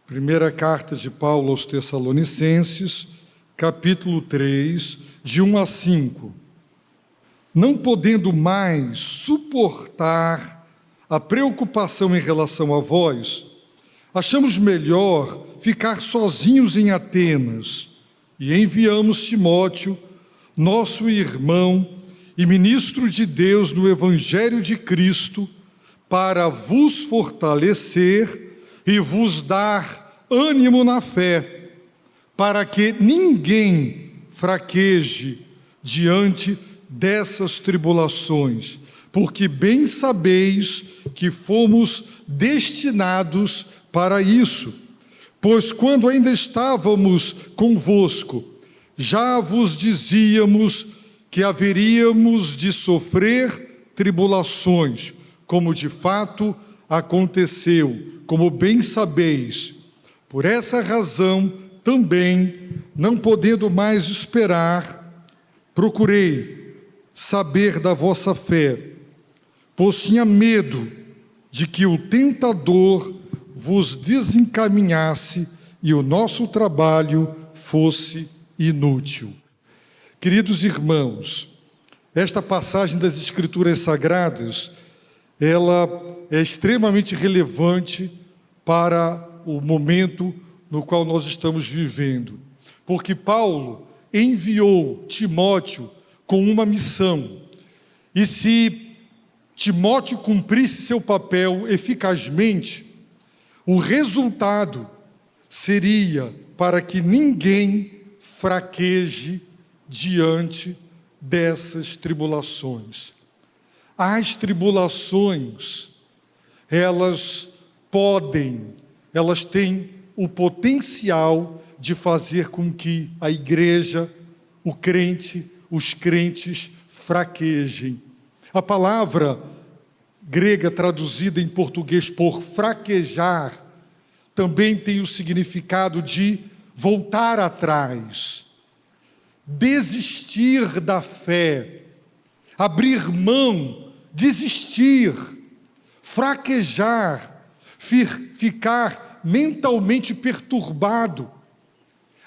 Primeira carta de Paulo aos Tessalonicenses, capítulo 3, de 1 a 5. Não podendo mais suportar a preocupação em relação a vós, achamos melhor ficar sozinhos em Atenas e enviamos Timóteo, nosso irmão e ministro de Deus no Evangelho de Cristo, para vos fortalecer e vos dar ânimo na fé, para que ninguém fraqueje diante dessas tribulações, porque bem sabeis que fomos destinados para isso. Pois quando ainda estávamos convosco, já vos dizíamos que haveríamos de sofrer tribulações, como de fato aconteceu, como bem sabeis. Por essa razão, também, não podendo mais esperar, procurei saber da vossa fé, pois tinha medo de que o tentador vos desencaminhasse e o nosso trabalho fosse inútil. Queridos irmãos, esta passagem das Escrituras Sagradas, ela é extremamente relevante para o momento no qual nós estamos vivendo, porque Paulo enviou Timóteo com uma missão, e se Timóteo cumprisse seu papel eficazmente, o resultado seria para que ninguém fraqueje diante dessas tribulações. As tribulações, elas têm o potencial de fazer com que a igreja, o crente, os crentes fraquejem. A palavra grega traduzida em português por fraquejar também tem o significado de voltar atrás, desistir da fé, abrir mão, desistir, fraquejar, ficar mentalmente perturbado.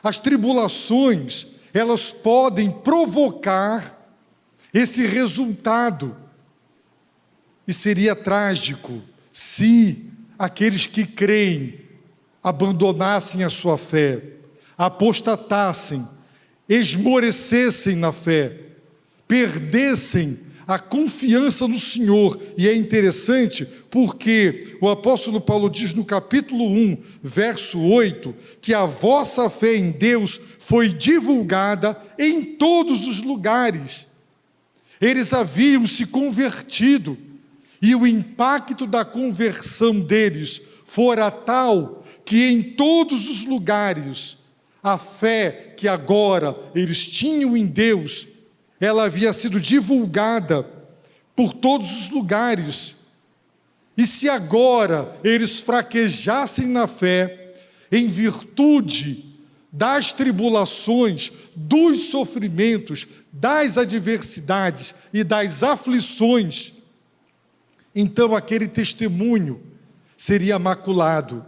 As tribulações, elas podem provocar esse resultado. E seria trágico se aqueles que creem abandonassem a sua fé, apostatassem, esmorecessem na fé, perdessem a confiança no Senhor. E é interessante porque o apóstolo Paulo diz no capítulo 1, verso 8, que a vossa fé em Deus foi divulgada em todos os lugares. Eles haviam se convertido e o impacto da conversão deles fora tal que em todos os lugares a fé que agora eles tinham em Deus, ela havia sido divulgada por todos os lugares. E se agora eles fraquejassem na fé, em virtude das tribulações, dos sofrimentos, das adversidades e das aflições, então aquele testemunho seria maculado,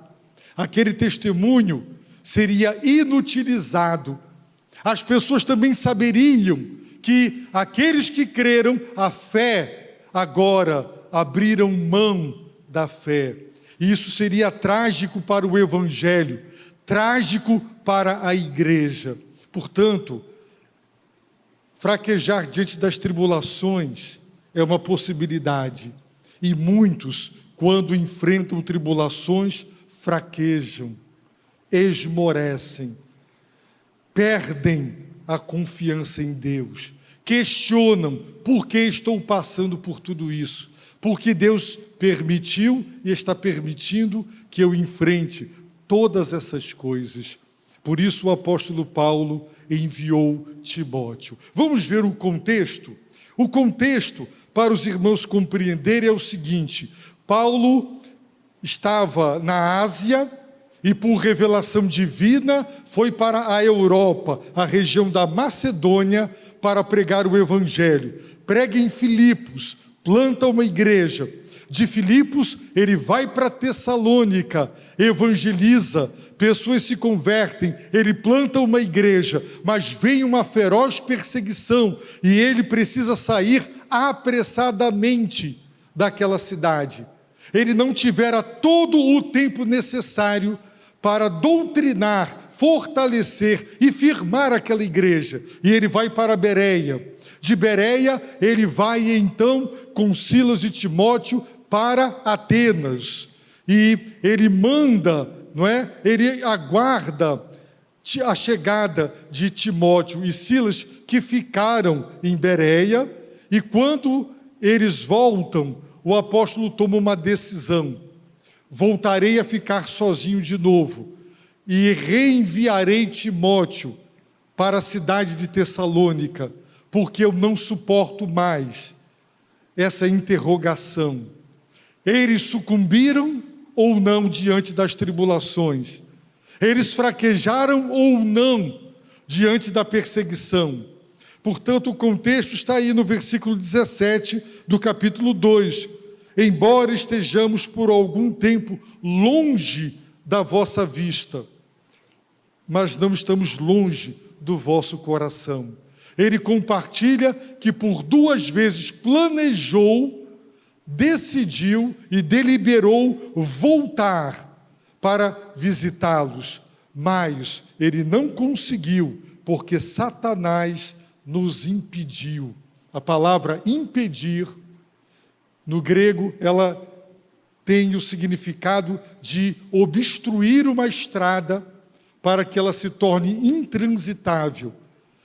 aquele testemunho seria inutilizado. As pessoas também saberiam que aqueles que creram a fé, agora abriram mão da fé. E isso seria trágico para o Evangelho, trágico para a igreja. Portanto, fraquejar diante das tribulações é uma possibilidade. E muitos, quando enfrentam tribulações, fraquejam, esmorecem, perdem a confiança em Deus, questionam por que estou passando por tudo isso, porque Deus permitiu e está permitindo que eu enfrente todas essas coisas. Por isso o apóstolo Paulo enviou Timóteo. Vamos ver o contexto? O contexto, para os irmãos compreenderem, é o seguinte: Paulo estava na Ásia e, por revelação divina, foi para a Europa, a região da Macedônia, para pregar o Evangelho. Prega em Filipos, planta uma igreja. De Filipos, ele vai para Tessalônica, evangeliza, pessoas se convertem, ele planta uma igreja, mas vem uma feroz perseguição e ele precisa sair apressadamente daquela cidade. Ele não tivera todo o tempo necessário para doutrinar, fortalecer e firmar aquela igreja. E ele vai para Bereia. De Bereia, ele vai então com Silas e Timóteo para Atenas. E ele manda, não é? Ele aguarda a chegada de Timóteo e Silas, que ficaram em Bereia. E quando eles voltam, o apóstolo toma uma decisão: voltarei a ficar sozinho de novo e reenviarei Timóteo para a cidade de Tessalônica, porque eu não suporto mais essa interrogação. Eles sucumbiram ou não diante das tribulações? Eles fraquejaram ou não diante da perseguição? Portanto, o contexto está aí no versículo 17 do capítulo 2. Embora estejamos por algum tempo longe da vossa vista, mas não estamos longe do vosso coração. Ele compartilha que por 2 vezes planejou, decidiu e deliberou voltar para visitá-los, mas ele não conseguiu, porque Satanás nos impediu. A palavra impedir, no grego, ela tem o significado de obstruir uma estrada para que ela se torne intransitável.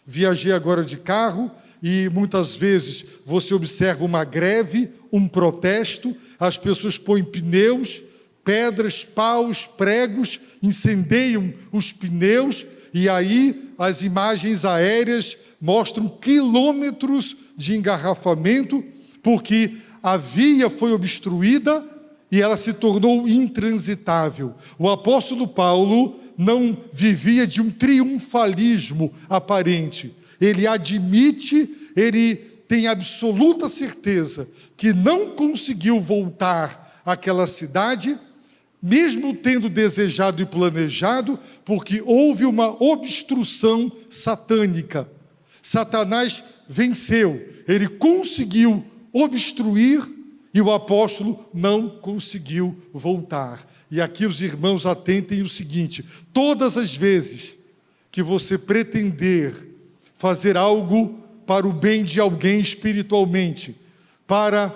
Viajei agora de carro e muitas vezes você observa uma greve, um protesto, as pessoas põem pneus, pedras, paus, pregos, incendeiam os pneus e aí as imagens aéreas mostram quilômetros de engarrafamento, porque a via foi obstruída e ela se tornou intransitável. O apóstolo Paulo não vivia de um triunfalismo aparente. Ele admite, ele tem absoluta certeza que não conseguiu voltar àquela cidade, mesmo tendo desejado e planejado, porque houve uma obstrução satânica. Satanás venceu, ele conseguiu obstruir e o apóstolo não conseguiu voltar. E aqui os irmãos atentem o seguinte: todas as vezes que você pretender fazer algo para o bem de alguém espiritualmente, para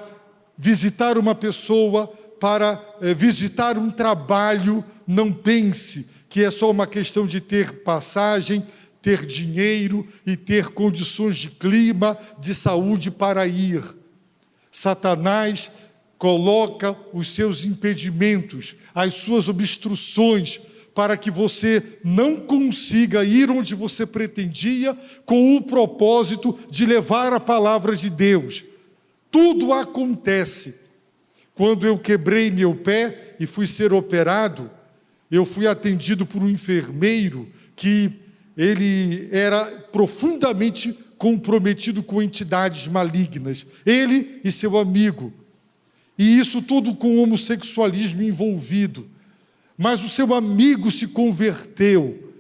visitar uma pessoa, para visitar um trabalho, não pense que é só uma questão de ter passagem, ter dinheiro e ter condições de clima, de saúde para ir. Satanás coloca os seus impedimentos, as suas obstruções, para que você não consiga ir onde você pretendia, com o propósito de levar a palavra de Deus. Tudo acontece. Quando eu quebrei meu pé e fui ser operado, eu fui atendido por um enfermeiro que ele era profundamente comprometido com entidades malignas, ele e seu amigo, e isso tudo com homossexualismo envolvido. Mas o seu amigo se converteu,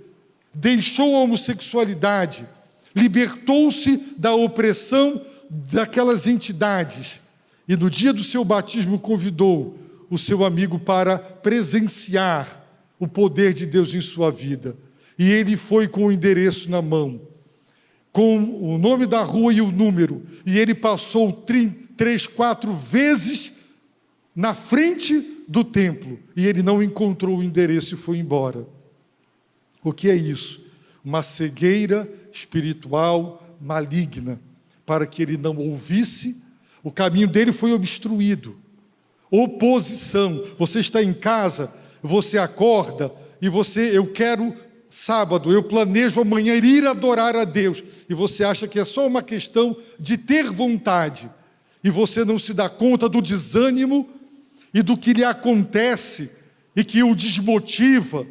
deixou a homossexualidade, libertou-se da opressão daquelas entidades, e no dia do seu batismo convidou o seu amigo para presenciar o poder de Deus em sua vida. E ele foi com o endereço na mão, com o nome da rua e o número, e ele passou 3, 4 vezes na frente do templo, e ele não encontrou o endereço e foi embora. O que é isso? Uma cegueira espiritual maligna, para que ele não ouvisse. O caminho dele foi obstruído. Oposição. Você está em casa, você acorda e eu quero sábado, eu planejo amanhã ir adorar a Deus, e você acha que é só uma questão de ter vontade, e você não se dá conta do desânimo e do que lhe acontece e que o desmotiva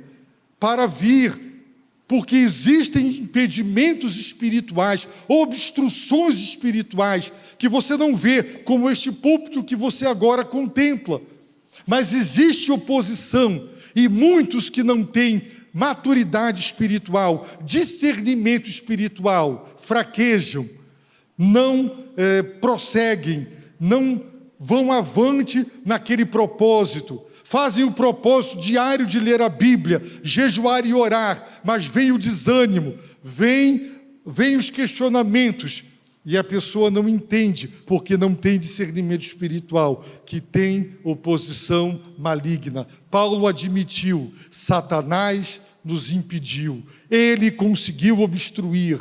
para vir porque existem impedimentos espirituais, obstruções espirituais, que você não vê, como este púlpito que você agora contempla. Mas existe oposição, e muitos que não têm maturidade espiritual, discernimento espiritual, fraquejam, não prosseguem, não vão avante naquele propósito. Fazem o propósito diário de ler a Bíblia, jejuar e orar, mas vem o desânimo, vem os questionamentos, e a pessoa não entende, porque não tem discernimento espiritual, que tem oposição maligna. Paulo admitiu: Satanás nos impediu, ele conseguiu obstruir.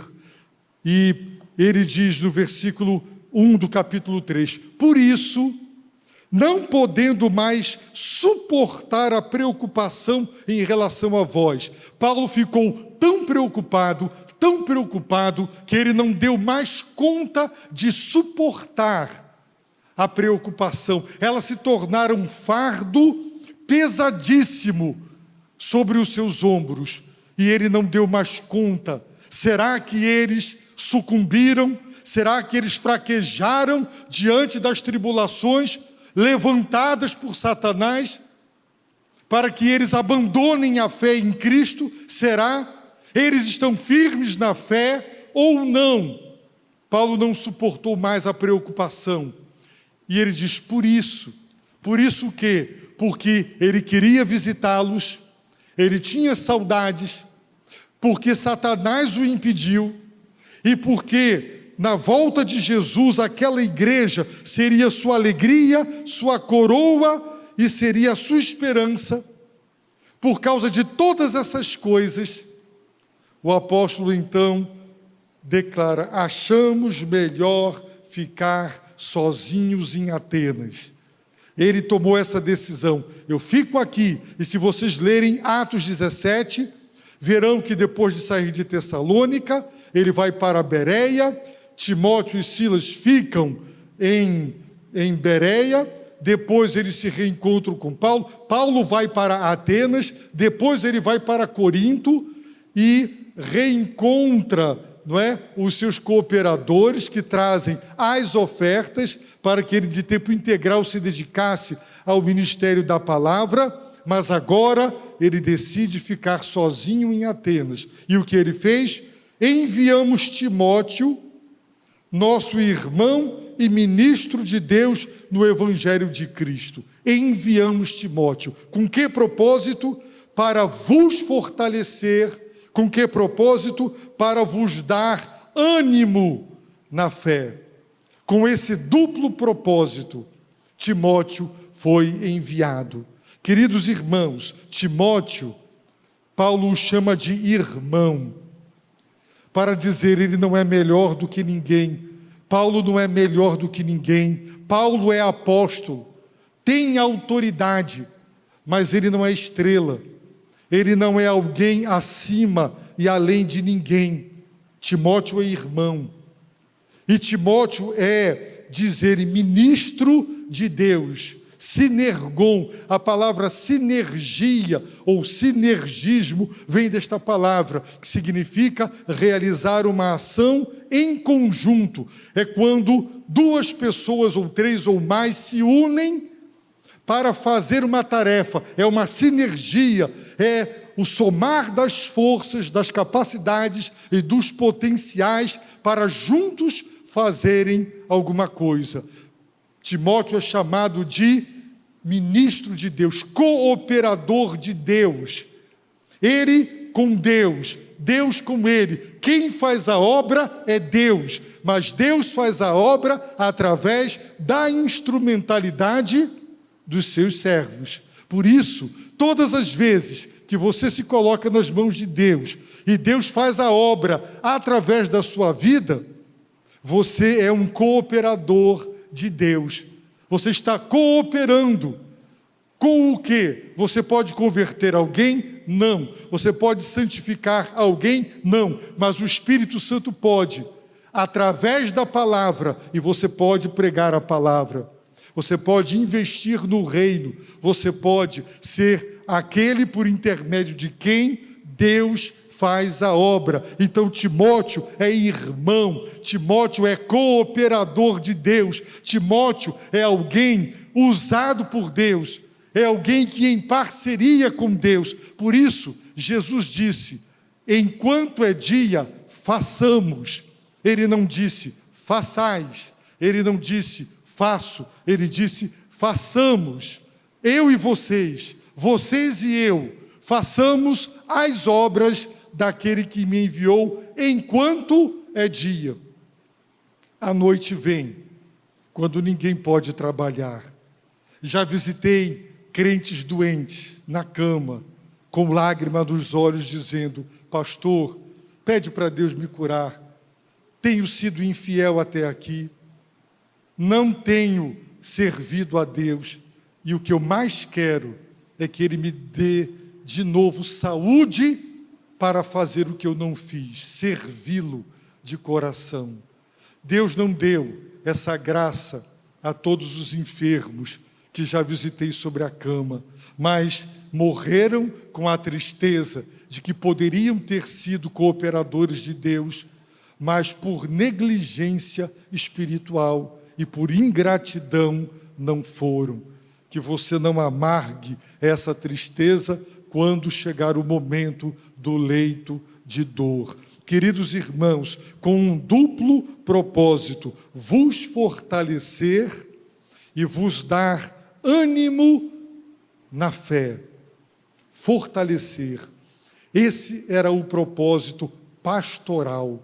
E ele diz no versículo 1 do capítulo 3, por isso, não podendo mais suportar a preocupação em relação a vós. Paulo ficou tão preocupado, que ele não deu mais conta de suportar a preocupação. Ela se tornara um fardo pesadíssimo sobre os seus ombros, e ele não deu mais conta. Será que eles sucumbiram? Será que eles fraquejaram diante das tribulações levantadas por Satanás, para que eles abandonem a fé em Cristo? Será? Eles estão firmes na fé ou não? Paulo não suportou mais a preocupação, e ele diz: por isso o quê? Porque ele queria visitá-los, ele tinha saudades, porque Satanás o impediu, e porque na volta de Jesus, aquela igreja seria sua alegria, sua coroa, e seria a sua esperança. Por causa de todas essas coisas, o apóstolo então declara: achamos melhor ficar sozinhos em Atenas. Ele tomou essa decisão: eu fico aqui. E se vocês lerem Atos 17, verão que depois de sair de Tessalônica, ele vai para Bereia. Timóteo e Silas ficam em Bereia, depois eles se reencontram com Paulo. Paulo vai para Atenas, depois ele vai para Corinto e reencontra, não é, os seus cooperadores que trazem as ofertas para que ele de tempo integral se dedicasse ao ministério da palavra, mas agora ele decide ficar sozinho em Atenas. E o que ele fez? Enviamos Timóteo, nosso irmão e ministro de Deus no Evangelho de Cristo. Enviamos Timóteo. Com que propósito? Para vos fortalecer. Com que propósito? Para vos dar ânimo na fé. Com esse duplo propósito, Timóteo foi enviado. Queridos irmãos, Timóteo, Paulo o chama de irmão, para dizer: ele não é melhor do que ninguém. Paulo não é melhor do que ninguém. Paulo é apóstolo, tem autoridade, mas ele não é estrela. Ele não é alguém acima e além de ninguém. Timóteo é irmão. E Timóteo é, diz ele, ministro de Deus. Sinergon, a palavra sinergia ou sinergismo vem desta palavra, que significa realizar uma ação em conjunto. É quando duas pessoas ou três ou mais se unem para fazer uma tarefa. É uma sinergia, é o somar das forças, das capacidades e dos potenciais para juntos fazerem alguma coisa. Timóteo é chamado de ministro de Deus, cooperador de Deus. Ele com Deus, Deus com ele. Quem faz a obra é Deus, mas Deus faz a obra através da instrumentalidade dos seus servos. Por isso, todas as vezes que você se coloca nas mãos de Deus e Deus faz a obra através da sua vida, você é um cooperador de Deus. Você está cooperando. Com o quê? Você pode converter alguém? Não. Você pode santificar alguém? Não. Mas o Espírito Santo pode, através da palavra, e você pode pregar a palavra. Você pode investir no reino. Você pode ser aquele por intermédio de quem Deus faz a obra. Então Timóteo é irmão, Timóteo é cooperador de Deus, Timóteo é alguém usado por Deus, é alguém que em parceria com Deus. Por isso, Jesus disse, enquanto é dia, façamos. Ele não disse, façais. Ele não disse, faço. Ele disse, façamos. Eu e vocês, vocês e eu, façamos as obras daquele que me enviou enquanto é dia. A noite vem, quando ninguém pode trabalhar. Já visitei crentes doentes na cama, com lágrima nos olhos, dizendo, pastor, pede para Deus me curar. Tenho sido infiel até aqui, não tenho servido a Deus, e o que eu mais quero é que Ele me dê de novo saúde para fazer o que eu não fiz, servi-lo de coração. Deus não deu essa graça a todos os enfermos que já visitei sobre a cama, mas morreram com a tristeza de que poderiam ter sido cooperadores de Deus, mas por negligência espiritual e por ingratidão não foram. Que você não amargue essa tristeza quando chegar o momento do leito de dor. Queridos irmãos, com um duplo propósito, vos fortalecer e vos dar ânimo na fé. Fortalecer. Esse era o propósito pastoral.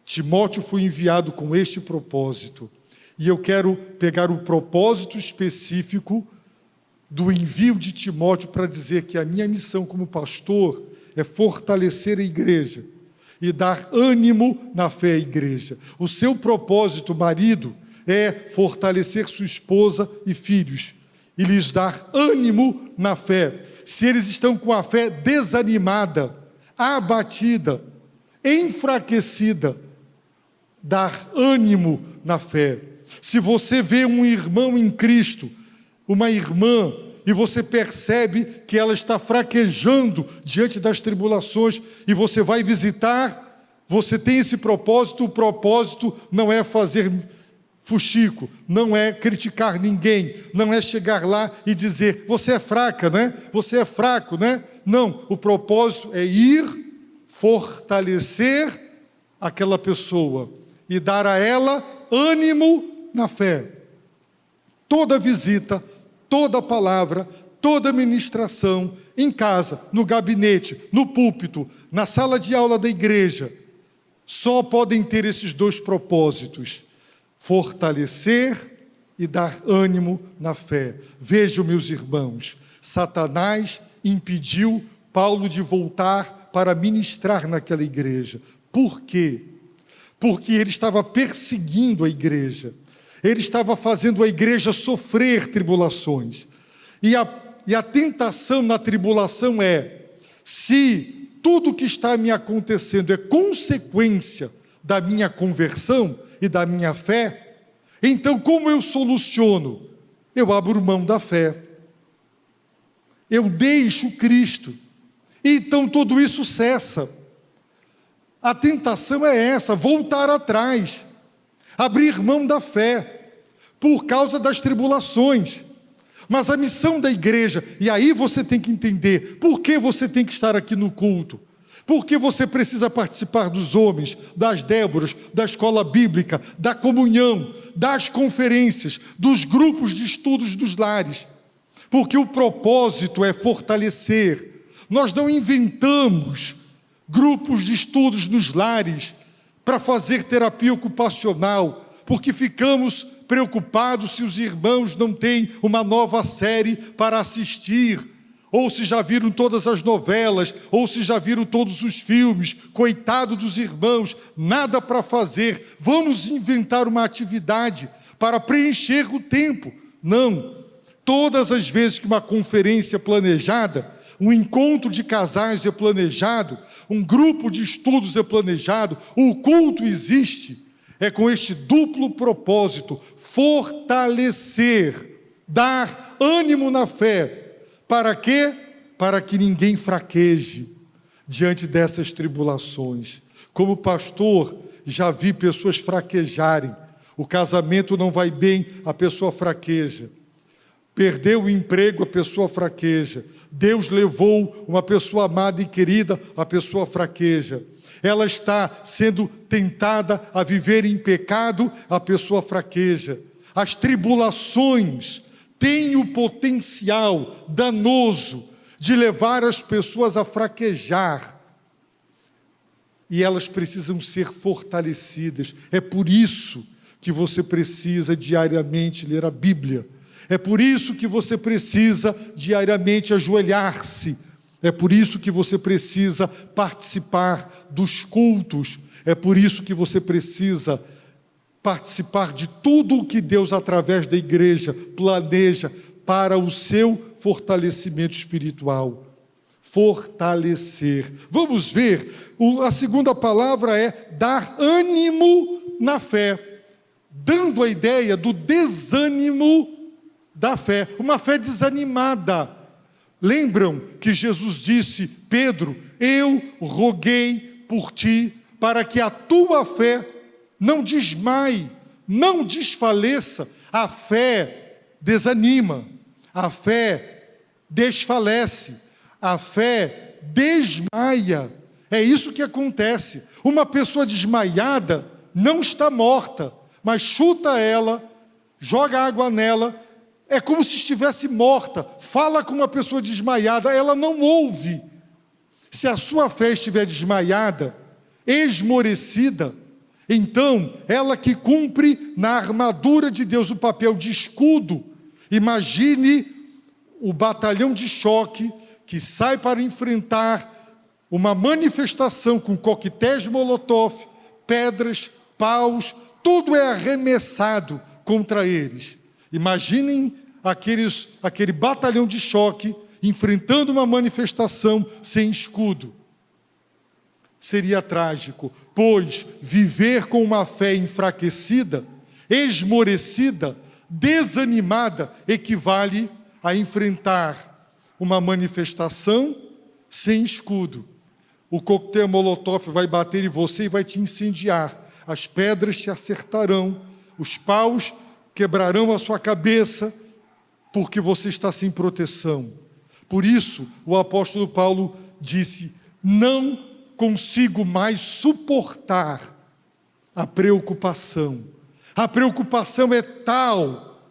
Timóteo foi enviado com este propósito. E eu quero pegar o propósito específico do envio de Timóteo para dizer que a minha missão como pastor é fortalecer a igreja e dar ânimo na fé à igreja. O seu propósito, marido, é fortalecer sua esposa e filhos e lhes dar ânimo na fé. Se eles estão com a fé desanimada, abatida, enfraquecida, dar ânimo na fé. Se você vê um irmão em Cristo, uma irmã, e você percebe que ela está fraquejando diante das tribulações, e você vai visitar, você tem esse propósito, o propósito não é fazer fuxico, não é criticar ninguém, não é chegar lá e dizer, você é fraca, né? Você é fraco, né? Não, o propósito é ir, fortalecer aquela pessoa e dar a ela ânimo na fé. Toda visita, toda palavra, toda ministração, em casa, no gabinete, no púlpito, na sala de aula da igreja, só podem ter esses dois propósitos: fortalecer e dar ânimo na fé. Vejam, meus irmãos, Satanás impediu Paulo de voltar para ministrar naquela igreja. Por quê? Porque ele estava perseguindo a igreja. Ele estava fazendo a igreja sofrer tribulações. E a tentação na tribulação é, se tudo que está me acontecendo é consequência da minha conversão e da minha fé, então como eu soluciono? Eu abro mão da fé. Eu deixo Cristo. Então tudo isso cessa. A tentação é essa, voltar atrás, abrir mão da fé, por causa das tribulações. Mas a missão da igreja, e aí você tem que entender, por que você tem que estar aqui no culto? Por que você precisa participar dos homens, das Déboras, da escola bíblica, da comunhão, das conferências, dos grupos de estudos dos lares? Porque o propósito é fortalecer. Nós não inventamos grupos de estudos nos lares para fazer terapia ocupacional, porque ficamos preocupados se os irmãos não têm uma nova série para assistir, ou se já viram todas as novelas, ou se já viram todos os filmes. Coitado dos irmãos, nada para fazer. Vamos inventar uma atividade para preencher o tempo. Não. Todas as vezes que uma conferência é planejada, um encontro de casais é planejado, um grupo de estudos é planejado, o culto existe, é com este duplo propósito: fortalecer, dar ânimo na fé. Para quê? Para que ninguém fraqueje, diante dessas tribulações. Como pastor, já vi pessoas fraquejarem. O casamento não vai bem, a pessoa fraqueja. Perdeu o emprego, a pessoa fraqueja. Deus levou uma pessoa amada e querida, a pessoa fraqueja. Ela está sendo tentada a viver em pecado, a pessoa fraqueja. As tribulações têm o potencial danoso de levar as pessoas a fraquejar. E elas precisam ser fortalecidas. É por isso que você precisa diariamente ler a Bíblia. É por isso que você precisa diariamente ajoelhar-se. É por isso que você precisa participar dos cultos. É por isso que você precisa participar de tudo o que Deus, através da igreja, planeja para o seu fortalecimento espiritual. Fortalecer. Vamos ver, a segunda palavra é dar ânimo na fé, dando a ideia do desânimo da fé, uma fé desanimada. Lembram que Jesus disse: Pedro, eu roguei por ti, para que a tua fé não desmaie, não desfaleça. A fé desanima, a fé desfalece, a fé desmaia. É isso que acontece. Uma pessoa desmaiada não está morta, mas chuta ela, joga água nela, é como se estivesse morta. Fala com uma pessoa desmaiada, ela não ouve. Se a sua fé estiver desmaiada, esmorecida, então ela que cumpre na armadura de Deus o papel de escudo. Imagine o batalhão de choque que sai para enfrentar uma manifestação com coquetéis Molotov, pedras, paus, tudo é arremessado contra eles. Imaginem aquele batalhão de choque enfrentando uma manifestação sem escudo. Seria trágico, pois viver com uma fé enfraquecida, esmorecida, desanimada, equivale a enfrentar uma manifestação sem escudo. O coquetel Molotov vai bater em você e vai te incendiar. As pedras te acertarão, os paus quebrarão a sua cabeça, porque você está sem proteção. Por isso, o apóstolo Paulo disse: não consigo mais suportar a preocupação. A preocupação é tal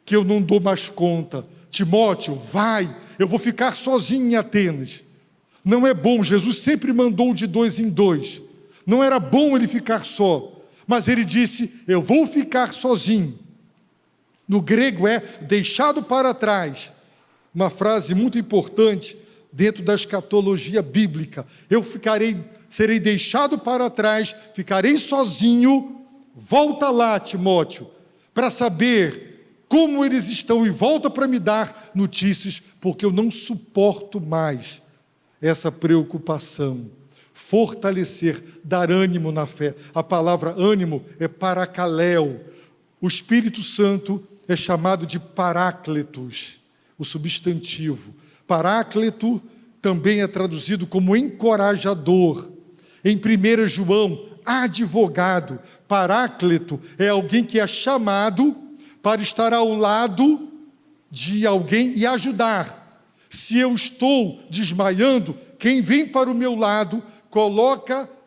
que eu não dou mais conta. Timóteo, vai, eu vou ficar sozinho em Atenas. Não é bom, Jesus sempre mandou de 2 em 2. Não era bom ele ficar só, mas ele disse: eu vou ficar sozinho. No grego é deixado para trás. Uma frase muito importante dentro da escatologia bíblica. Serei deixado para trás, ficarei sozinho. Volta lá, Timóteo, para saber como eles estão e volta para me dar notícias, porque eu não suporto mais essa preocupação. Fortalecer, dar ânimo na fé. A palavra ânimo é paracaléu. O Espírito Santo é chamado de Paráclitos, o substantivo. Paráclito também é traduzido como encorajador. Em 1 João, advogado. Paráclito é alguém que é chamado para estar ao lado de alguém e ajudar. Se eu estou desmaiando, quem vem para o meu lado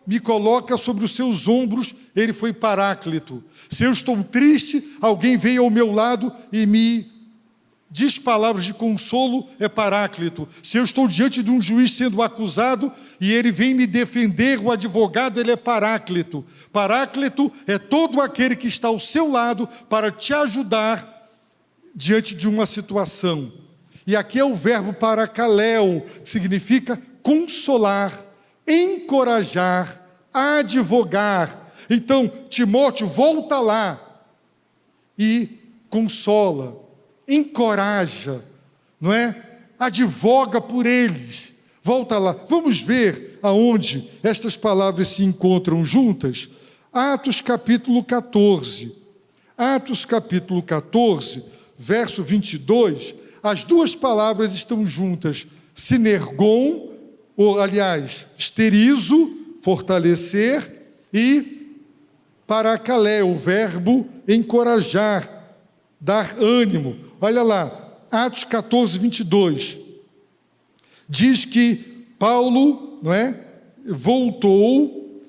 me coloca sobre os seus ombros, ele foi Paráclito. Se eu estou triste, alguém vem ao meu lado e me diz palavras de consolo, é Paráclito. Se eu estou diante de um juiz sendo acusado e ele vem me defender, o advogado, ele é Paráclito. Paráclito é todo aquele que está ao seu lado para te ajudar diante de uma situação. E aqui é o verbo paracaléu, que significa consolar, encorajar, advogar. Então, Timóteo, volta lá e consola, encoraja, não é? Advoga por eles. Volta lá. Vamos ver aonde estas palavras se encontram juntas. Atos capítulo 14. Atos capítulo 14, verso 22. As duas palavras estão juntas. Sinergon ou aliás, esterizo, fortalecer, e parakalé, o verbo encorajar, dar ânimo. Olha lá, Atos 14, 22. Diz que Paulo, não é, voltou,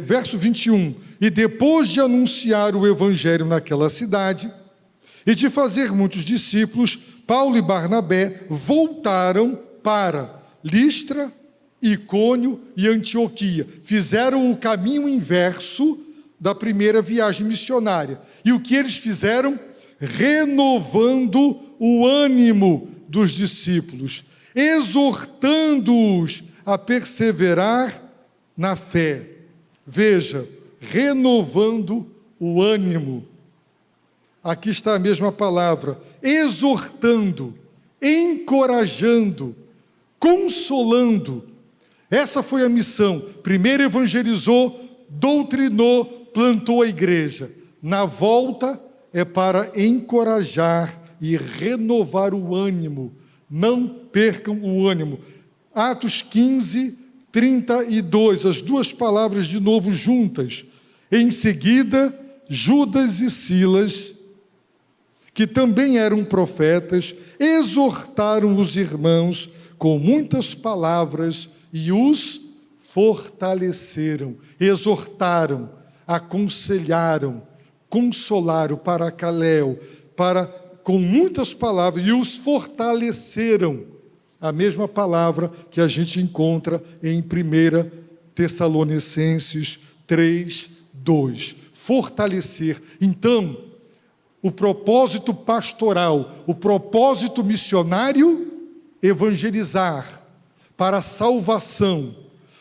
verso 21, e depois de anunciar o evangelho naquela cidade e de fazer muitos discípulos, Paulo e Barnabé voltaram para Listra, Icônio e Antioquia. Fizeram o caminho inverso da primeira viagem missionária. E o que eles fizeram? Renovando o ânimo dos discípulos, exortando-os a perseverar na fé. Veja, renovando o ânimo. Aqui está a mesma palavra, exortando, encorajando, consolando. Essa foi a missão. Primeiro evangelizou, doutrinou, plantou a igreja. Na volta é para encorajar e renovar o ânimo. Não percam o ânimo. Atos 15, 32, as duas palavras de novo juntas. Em seguida, Judas e Silas, que também eram profetas, exortaram os irmãos com muitas palavras e os fortaleceram, exortaram, aconselharam, consolaram, paracaléu, com muitas palavras, e os fortaleceram. A mesma palavra que a gente encontra em 1 Tessalonicenses 3, 2. Fortalecer. Então, o propósito pastoral, o propósito missionário, evangelizar para a salvação.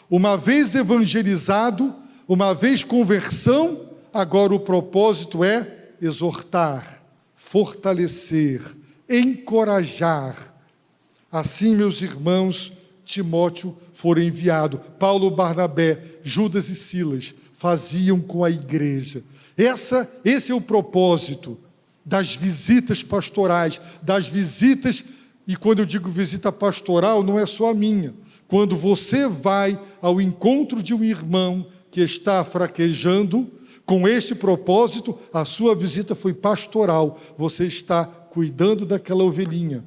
Uma vez evangelizado, uma vez conversão, agora o propósito é exortar, fortalecer, encorajar. Assim, meus irmãos, Timóteo foi enviado. Paulo, Barnabé, Judas e Silas faziam com a igreja. Esse é o propósito das visitas pastorais, das visitas, e quando eu digo visita pastoral, não é só a minha. Quando você vai ao encontro de um irmão que está fraquejando, com este propósito, a sua visita foi pastoral. Você está cuidando daquela ovelhinha.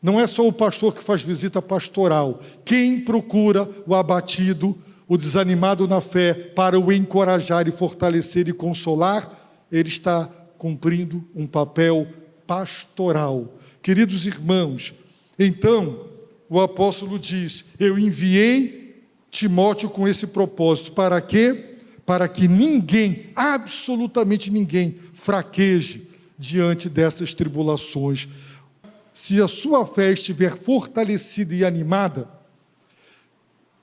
Não é só o pastor que faz visita pastoral. Quem procura o abatido, o desanimado na fé, para o encorajar e fortalecer e consolar, ele está cumprindo um papel pastoral. Queridos irmãos, então, o apóstolo diz, eu enviei Timóteo com esse propósito. Para quê? Para que ninguém, absolutamente ninguém, fraqueje diante dessas tribulações. Se a sua fé estiver fortalecida e animada,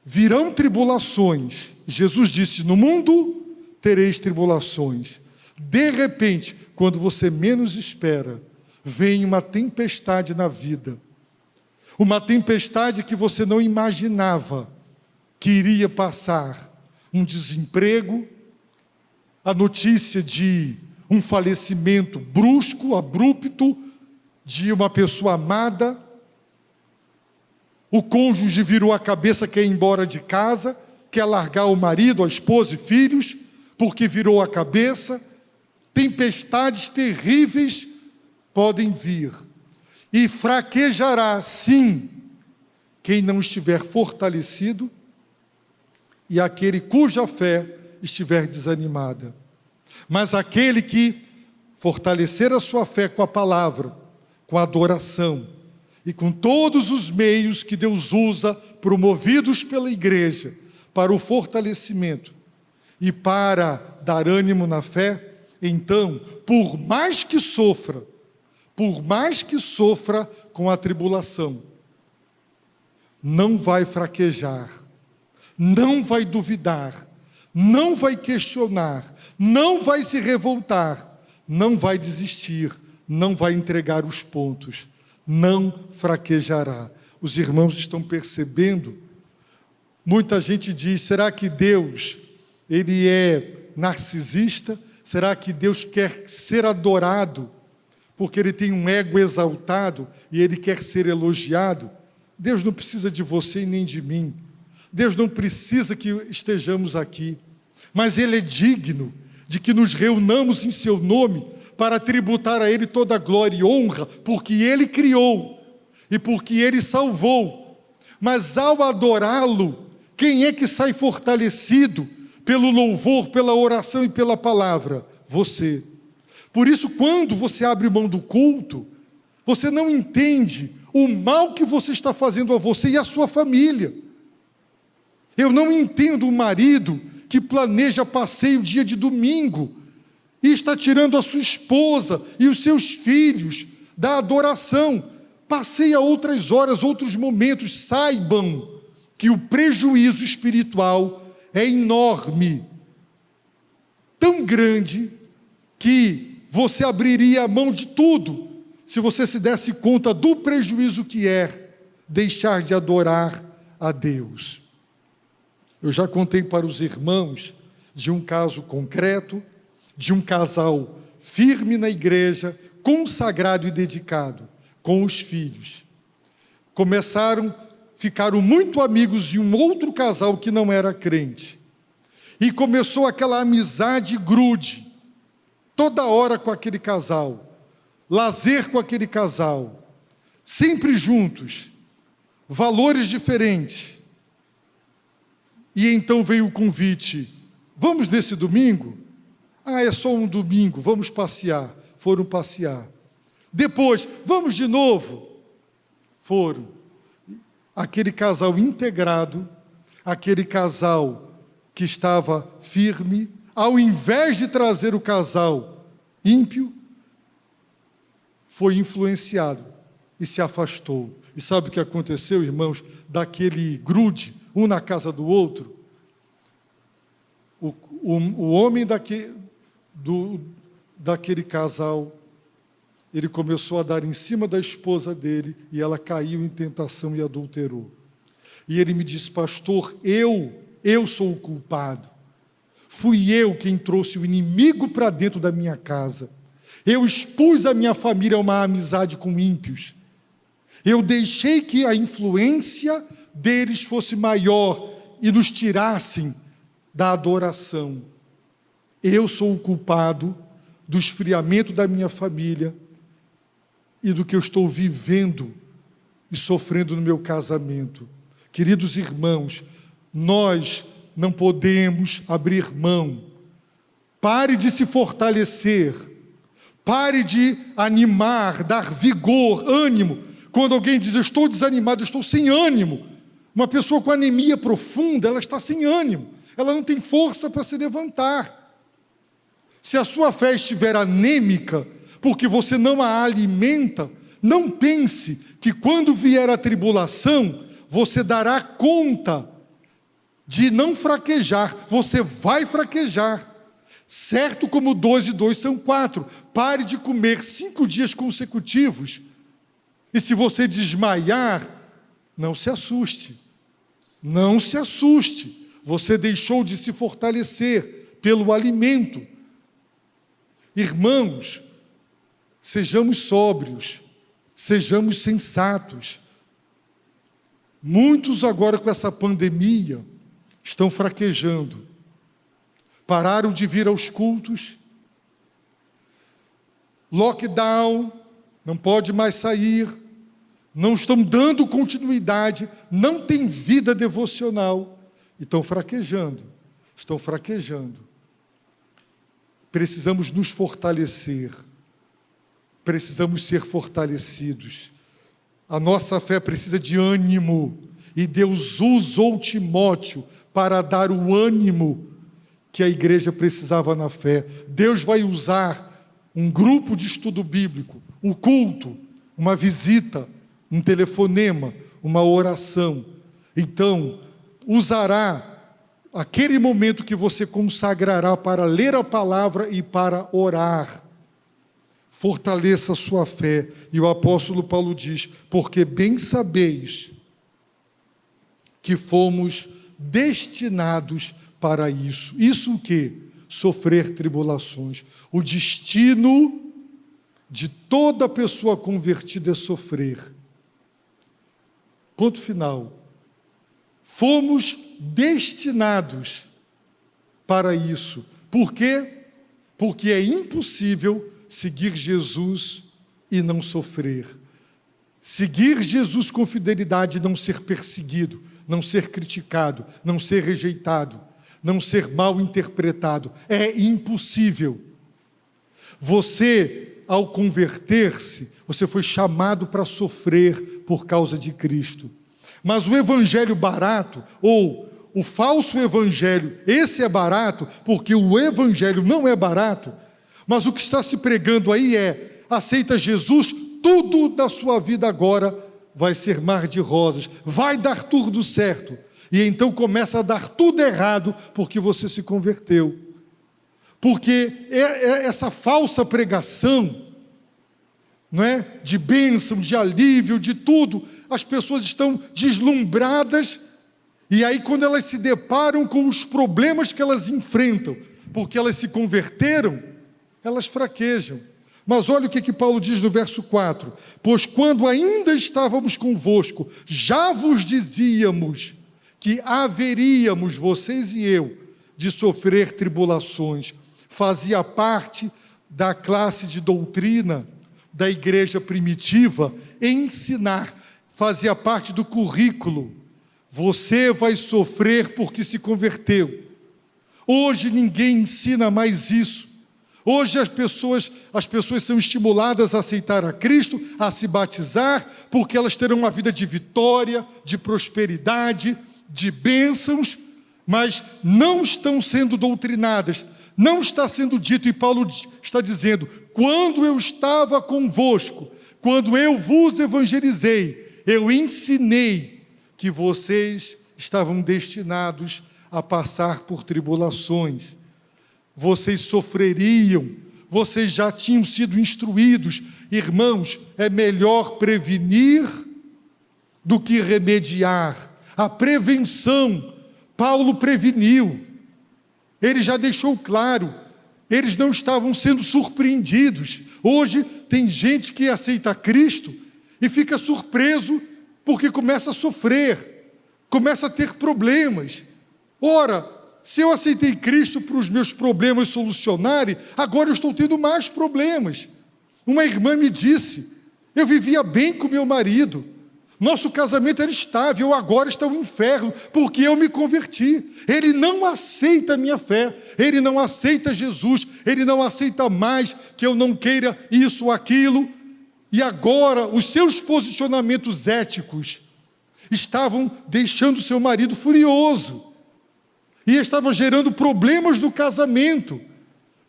virão tribulações. Jesus disse, no mundo tereis tribulações. De repente, quando você menos espera, vem uma tempestade na vida. Uma tempestade que você não imaginava que iria passar. Um desemprego, a notícia de um falecimento brusco, abrupto, de uma pessoa amada. O cônjuge virou a cabeça, quer ir embora de casa, quer largar o marido, a esposa e filhos, porque virou a cabeça. Tempestades terríveis podem vir. E fraquejará, sim, quem não estiver fortalecido e aquele cuja fé estiver desanimada. Mas aquele que fortalecer a sua fé com a palavra, com a adoração e com todos os meios que Deus usa, promovidos pela igreja, para o fortalecimento e para dar ânimo na fé, então, por mais que sofra com a tribulação, não vai fraquejar, não vai duvidar, não vai questionar, não vai se revoltar, não vai desistir, não vai entregar os pontos, não fraquejará. Os irmãos estão percebendo? Muita gente diz, será que Deus, ele é narcisista? Será que Deus quer ser adorado porque ele tem um ego exaltado e ele quer ser elogiado? Deus não precisa de você e nem de mim. Deus não precisa que estejamos aqui. Mas Ele é digno de que nos reunamos em Seu nome para tributar a Ele toda a glória e honra, porque Ele criou e porque Ele salvou. Mas ao adorá-lo, quem é que sai fortalecido pelo louvor, pela oração e pela palavra? Você. Por isso, quando você abre mão do culto, você não entende o mal que você está fazendo a você e à sua família. Eu não entendo um marido que planeja passeio dia de domingo e está tirando a sua esposa e os seus filhos da adoração. Passeia outras horas, outros momentos. Saibam que o prejuízo espiritual é enorme, tão grande que você abriria a mão de tudo se você se desse conta do prejuízo que é deixar de adorar a Deus. Eu já contei para os irmãos de um caso concreto, de um casal firme na igreja, consagrado e dedicado, com os filhos. Ficaram muito amigos de um outro casal que não era crente. E começou aquela amizade grude, toda hora com aquele casal, lazer com aquele casal, sempre juntos, valores diferentes. E então veio o convite: vamos nesse domingo? Ah, é só um domingo, vamos passear. Foram passear. Depois, vamos de novo? Foram. Aquele casal integrado, aquele casal que estava firme, ao invés de trazer o casal ímpio, foi influenciado e se afastou. E sabe o que aconteceu, irmãos? Daquele grude, um na casa do outro, o homem daquele casal, ele começou a dar em cima da esposa dele e ela caiu em tentação e adulterou. E ele me disse: pastor, eu sou o culpado. Fui eu quem trouxe o inimigo para dentro da minha casa. Eu expus a minha família a uma amizade com ímpios. Eu deixei que a influência deles fosse maior e nos tirassem da adoração. Eu sou o culpado do esfriamento da minha família e do que eu estou vivendo e sofrendo no meu casamento. Queridos irmãos, nós não podemos abrir mão. Pare de se fortalecer, pare de animar, dar vigor, ânimo. Quando alguém diz: eu estou desanimado, eu estou sem ânimo. Uma pessoa com anemia profunda, ela está sem ânimo, ela não tem força para se levantar. Se a sua fé estiver anêmica, porque você não a alimenta, não pense que quando vier a tribulação, você dará conta de não fraquejar. Você vai fraquejar. Certo como 2 e 2 são 4. Pare de comer 5 dias consecutivos. E se você desmaiar, não se assuste. Não se assuste. Você deixou de se fortalecer pelo alimento. Irmãos, sejamos sóbrios, sejamos sensatos. Muitos agora com essa pandemia estão fraquejando. Pararam de vir aos cultos. Lockdown, não pode mais sair. Não estão dando continuidade, não tem vida devocional. E estão fraquejando. Precisamos nos fortalecer. Precisamos ser fortalecidos. A nossa fé precisa de ânimo. E Deus usou Timóteo para dar o ânimo que a igreja precisava na fé. Deus vai usar um grupo de estudo bíblico, um culto, uma visita, um telefonema, uma oração. Então, usará aquele momento que você consagrará para ler a palavra e para orar. Fortaleça a sua fé. E o apóstolo Paulo diz: porque bem sabeis que fomos destinados para isso. Isso o quê? Sofrer tribulações. O destino de toda pessoa convertida é sofrer. Ponto final. Fomos destinados para isso. Por quê? Porque é impossível seguir Jesus e não sofrer. Seguir Jesus com fidelidade e não ser perseguido, não ser criticado, não ser rejeitado, não ser mal interpretado. É impossível. Você, ao converter-se, você foi chamado para sofrer por causa de Cristo. Mas o evangelho barato, ou o falso evangelho, esse é barato, porque o evangelho não é barato, mas o que está se pregando aí é: aceita Jesus, tudo da sua vida agora vai ser mar de rosas, vai dar tudo certo. E então começa a dar tudo errado, porque você se converteu. Porque essa falsa pregação, não é? De bênção, de alívio, de tudo, as pessoas estão deslumbradas, e aí quando elas se deparam com os problemas que elas enfrentam, porque elas se converteram, elas fraquejam. Mas olha o que Paulo diz no verso 4: pois quando ainda estávamos convosco, já vos dizíamos que haveríamos, vocês e eu, de sofrer tribulações. Fazia parte da classe de doutrina da igreja primitiva ensinar, fazia parte do currículo. Você vai sofrer porque se converteu. Hoje ninguém ensina mais isso. Hoje as pessoas são estimuladas a aceitar a Cristo, a se batizar, porque elas terão uma vida de vitória, de prosperidade, de bênçãos, mas não estão sendo doutrinadas. Não está sendo dito, e Paulo está dizendo: quando eu estava convosco, quando eu vos evangelizei, eu ensinei que vocês estavam destinados a passar por tribulações. Vocês sofreriam, vocês já tinham sido instruídos. Irmãos, é melhor prevenir do que remediar. A prevenção, Paulo preveniu. Ele já deixou claro, eles não estavam sendo surpreendidos. Hoje tem gente que aceita Cristo e fica surpreso porque começa a sofrer, começa a ter problemas. Ora, se eu aceitei Cristo para os meus problemas solucionarem, agora eu estou tendo mais problemas. Uma irmã me disse: eu vivia bem com meu marido, nosso casamento era estável, agora está um inferno, porque eu me converti. Ele não aceita a minha fé, ele não aceita Jesus, ele não aceita mais que eu não queira isso ou aquilo. E agora os seus posicionamentos éticos estavam deixando seu marido furioso. E estavam gerando problemas no casamento,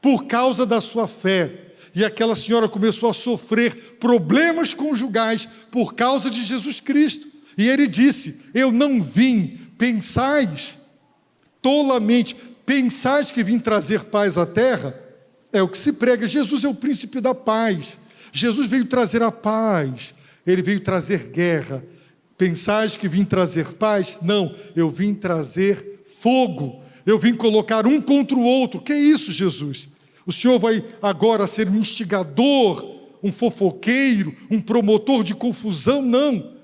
por causa da sua fé. E aquela senhora começou a sofrer problemas conjugais por causa de Jesus Cristo. E ele disse: eu não vim, pensais tolamente, pensais que vim trazer paz à terra? É o que se prega. Jesus é o príncipe da paz. Jesus veio trazer a paz, ele veio trazer guerra. Pensais que vim trazer paz? Não, eu vim trazer fogo. Eu vim colocar um contra o outro. Que é isso, Jesus? O Senhor vai agora ser um instigador, um fofoqueiro, um promotor de confusão? Não.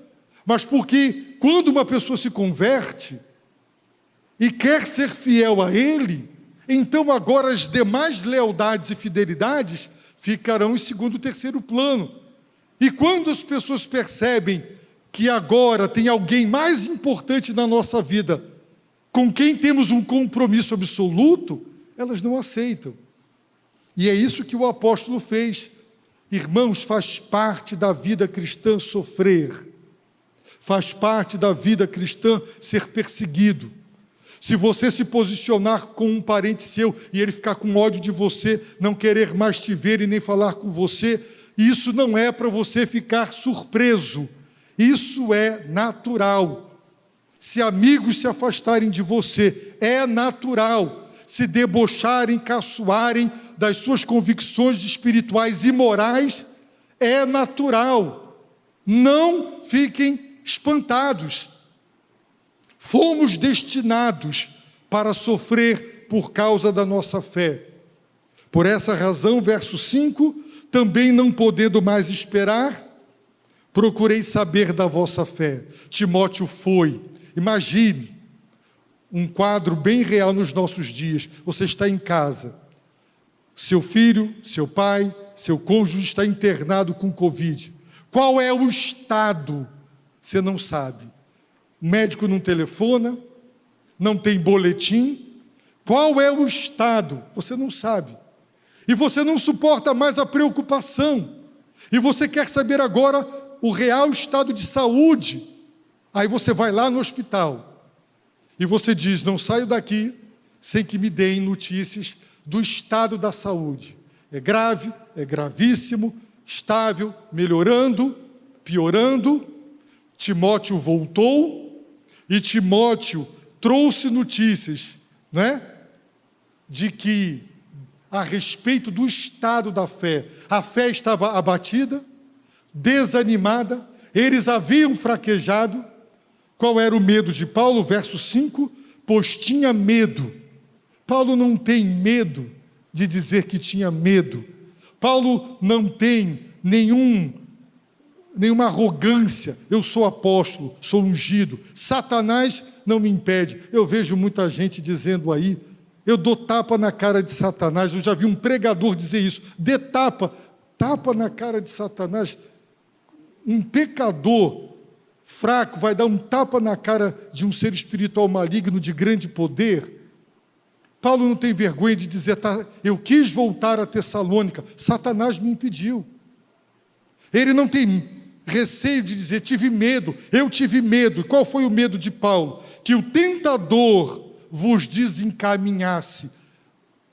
Mas porque quando uma pessoa se converte e quer ser fiel a Ele, então agora as demais lealdades e fidelidades ficarão em segundo e terceiro plano. E quando as pessoas percebem que agora tem alguém mais importante na nossa vida, com quem temos um compromisso absoluto, elas não aceitam. E é isso que o apóstolo fez. Irmãos, faz parte da vida cristã sofrer. Faz parte da vida cristã ser perseguido. Se você se posicionar com um parente seu e ele ficar com ódio de você, não querer mais te ver e nem falar com você, isso não é para você ficar surpreso. Isso é natural. Se amigos se afastarem de você, é natural. Se debocharem, caçoarem das suas convicções espirituais e morais, é natural. Não fiquem espantados. Fomos destinados para sofrer por causa da nossa fé. Por essa razão, verso 5, também não podendo mais esperar, procurei saber da vossa fé. Timóteo foi. Imagine um quadro bem real nos nossos dias. Você está em casa, seu filho, seu pai, seu cônjuge está internado com Covid. Qual é o estado? Você não sabe. O médico não telefona, não tem boletim. Qual é o estado? Você não sabe. E você não suporta mais a preocupação. E você quer saber agora o real estado de saúde. Aí você vai lá no hospital e você diz: não saio daqui sem que me deem notícias do estado da saúde. É grave, é gravíssimo, estável, melhorando, piorando. Timóteo voltou e Timóteo trouxe notícias, não é? De que, a respeito do estado da fé, a fé estava abatida, desanimada, eles haviam fraquejado. Qual era o medo de Paulo? Verso 5, pois tinha medo. Paulo não tem medo de dizer que tinha medo. Paulo não tem nenhuma arrogância. Eu sou apóstolo, sou ungido. Satanás não me impede. Eu vejo muita gente dizendo aí: eu dou tapa na cara de Satanás. Eu já vi um pregador dizer isso: dê tapa na cara de Satanás. Um pecador fraco vai dar um tapa na cara de um ser espiritual maligno de grande poder? Paulo não tem vergonha de dizer: eu quis voltar a Tessalônica, Satanás me impediu. Ele não tem receio de dizer: tive medo, eu tive medo. E qual foi o medo de Paulo? Que o tentador vos desencaminhasse.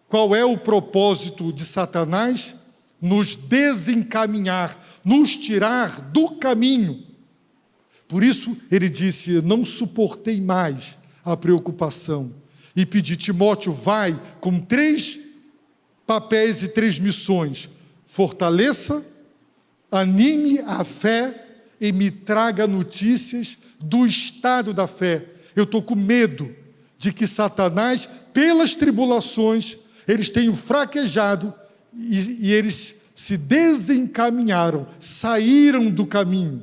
Qual é o propósito de Satanás? Nos desencaminhar, nos tirar do caminho. Por isso ele disse: não suportei mais a preocupação. E pedi: Timóteo, vai com 3 papéis e 3 missões. Fortaleça, anime a fé e me traga notícias do estado da fé. Eu estou com medo de que Satanás, pelas tribulações, eles tenham fraquejado e eles se desencaminharam, saíram do caminho,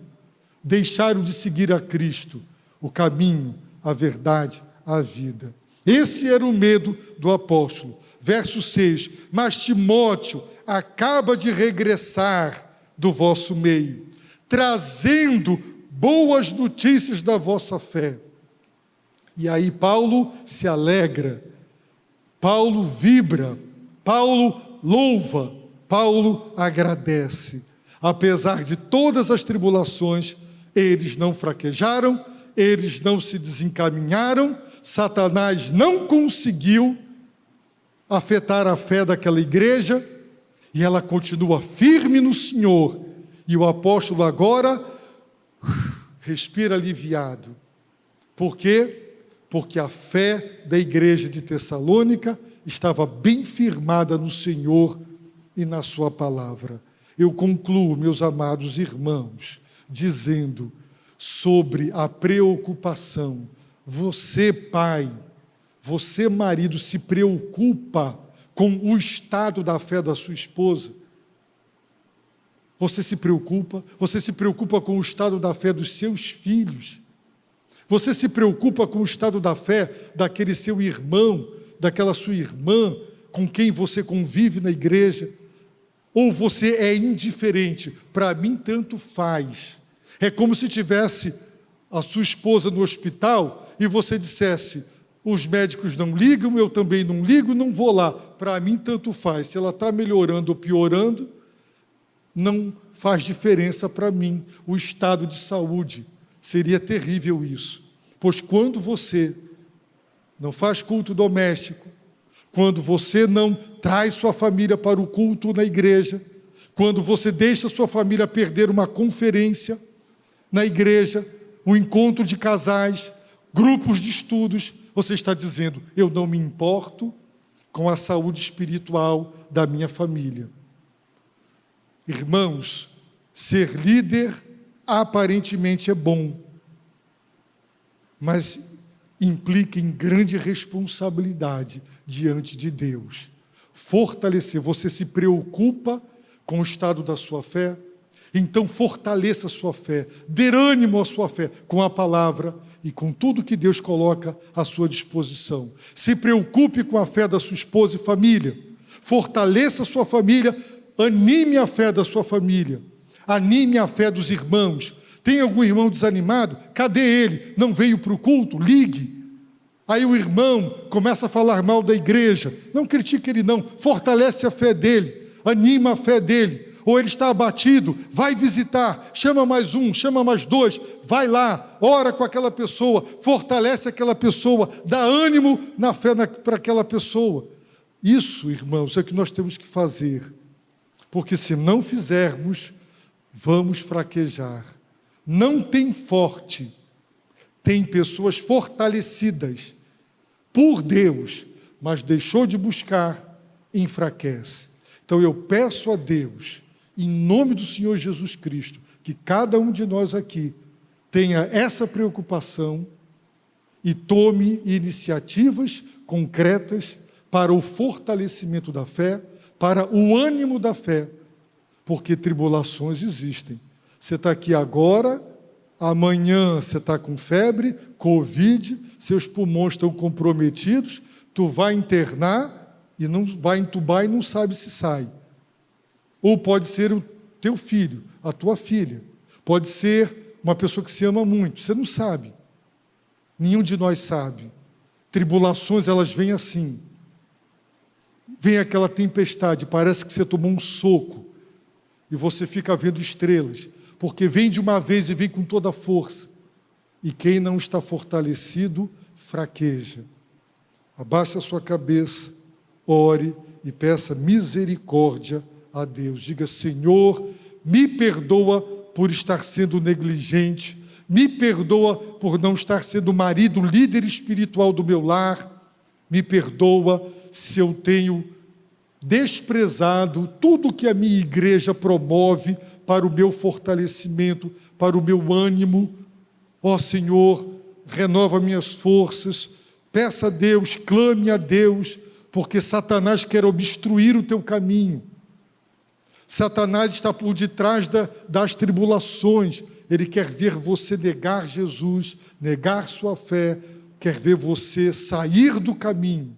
deixaram de seguir a Cristo, o caminho, a verdade, a vida. Esse era o medo do apóstolo. Verso 6, mas Timóteo acaba de regressar do vosso meio, trazendo boas notícias da vossa fé. E aí Paulo se alegra, Paulo vibra, Paulo louva, Paulo agradece. Apesar de todas as tribulações, eles não fraquejaram, eles não se desencaminharam, Satanás não conseguiu afetar a fé daquela igreja, e ela continua firme no Senhor. E o apóstolo agora respira aliviado. Por quê? Porque a fé da igreja de Tessalônica estava bem firmada no Senhor e na sua palavra. Eu concluo, meus amados irmãos, dizendo sobre a preocupação. Você, pai, você, marido, se preocupa com o estado da fé da sua esposa? Você se preocupa com o estado da fé dos seus filhos? Você se preocupa com o estado da fé daquele seu irmão, daquela sua irmã com quem você convive na igreja? Ou você é indiferente? Para mim, tanto faz. É como se tivesse a sua esposa no hospital e você dissesse: os médicos não ligam, eu também não ligo, não vou lá. Para mim, tanto faz. Se ela está melhorando ou piorando, não faz diferença para mim o estado de saúde. Seria terrível isso. Pois quando você não faz culto doméstico, quando você não traz sua família para o culto na igreja, quando você deixa sua família perder uma conferência na igreja, um encontro de casais, grupos de estudos, você está dizendo: eu não me importo com a saúde espiritual da minha família. Irmãos, ser líder aparentemente é bom, mas implica em grande responsabilidade diante de Deus. Fortalecer, você se preocupa com o estado da sua fé, Então fortaleça a sua fé, dê ânimo à sua fé com a palavra e com tudo que Deus coloca à sua disposição. Se preocupe com a fé da sua esposa e família, fortaleça a sua família, anime a fé da sua família, anime a fé dos irmãos. Tem algum irmão desanimado? Cadê ele? Não veio para o culto? Ligue. Aí o irmão começa a falar mal da igreja. Não critique ele não, fortalece a fé dele, anima a fé dele. Ou ele está abatido, vai visitar, chama mais um, chama mais dois, vai lá, ora com aquela pessoa, fortalece aquela pessoa, dá ânimo na fé para aquela pessoa. Isso, irmãos, é o que nós temos que fazer, porque se não fizermos, vamos fraquejar. Não tem forte, tem pessoas fortalecidas por Deus, mas deixou de buscar, enfraquece. Então eu peço a Deus, em nome do Senhor Jesus Cristo, que cada um de nós aqui tenha essa preocupação e tome iniciativas concretas para o fortalecimento da fé, para o ânimo da fé, porque tribulações existem. Você está aqui agora, amanhã você está com febre, Covid, seus pulmões estão comprometidos, tu vai internar e não vai entubar e não sabe se sai. Ou pode ser o teu filho, a tua filha. Pode ser uma pessoa que se ama muito. Você não sabe. Nenhum de nós sabe. Tribulações, elas vêm assim. Vem aquela tempestade, parece que você tomou um soco. E você fica vendo estrelas. Porque vem de uma vez e vem com toda a força. E quem não está fortalecido, fraqueja. Abaixe a sua cabeça, ore e peça misericórdia a Deus. Diga: Senhor, me perdoa por estar sendo negligente, me perdoa por não estar sendo marido, líder espiritual do meu lar, me perdoa se eu tenho desprezado tudo que a minha igreja promove para o meu fortalecimento, para o meu ânimo. Ó Senhor, renova minhas forças, peça a Deus, clame a Deus, porque Satanás quer obstruir o teu caminho. Satanás está por detrás das tribulações. Ele quer ver você negar Jesus, negar sua fé, quer ver você sair do caminho.